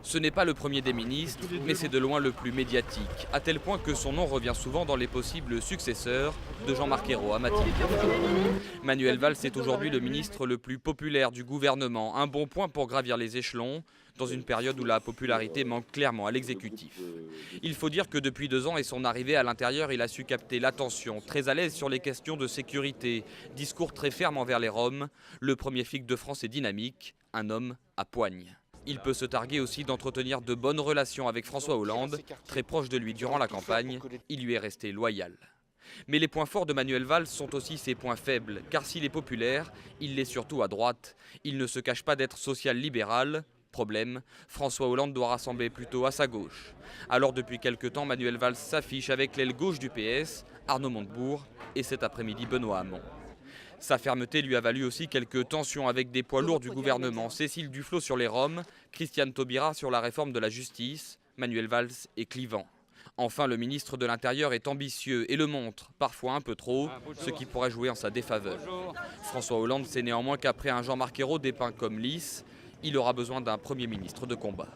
Ce n'est pas le premier des ministres, mais c'est de loin le plus médiatique, à tel point que son nom revient souvent dans les possibles successeurs de Jean-Marc Ayrault à Matignon. Manuel Valls est aujourd'hui le ministre le plus populaire du gouvernement, un bon point pour gravir les échelons, dans une période où la popularité manque clairement à l'exécutif. Il faut dire que depuis 2 ans et son arrivée à l'intérieur, il a su capter l'attention, très à l'aise sur les questions de sécurité, discours très ferme envers les Roms, le premier flic de France est dynamique, un homme à poigne. Il peut se targuer aussi d'entretenir de bonnes relations avec François Hollande, très proche de lui durant la campagne, il lui est resté loyal. Mais les points forts de Manuel Valls sont aussi ses points faibles, car s'il est populaire, il l'est surtout à droite. Il ne se cache pas d'être social-libéral. Problème, François Hollande doit rassembler plutôt à sa gauche. Alors depuis quelque temps, Manuel Valls s'affiche avec l'aile gauche du PS, Arnaud Montebourg, et cet après-midi Benoît Hamon. Sa fermeté lui a valu aussi quelques tensions avec des poids lourds du gouvernement. Cécile Duflot sur les Roms, Christiane Taubira sur la réforme de la justice, Manuel Valls est clivant. Enfin, le ministre de l'Intérieur est ambitieux et le montre, parfois un peu trop, ce qui pourrait jouer en sa défaveur. François Hollande sait néanmoins qu'après un Jean-Marc Ayrault dépeint comme lisse, il aura besoin d'un Premier ministre de combat.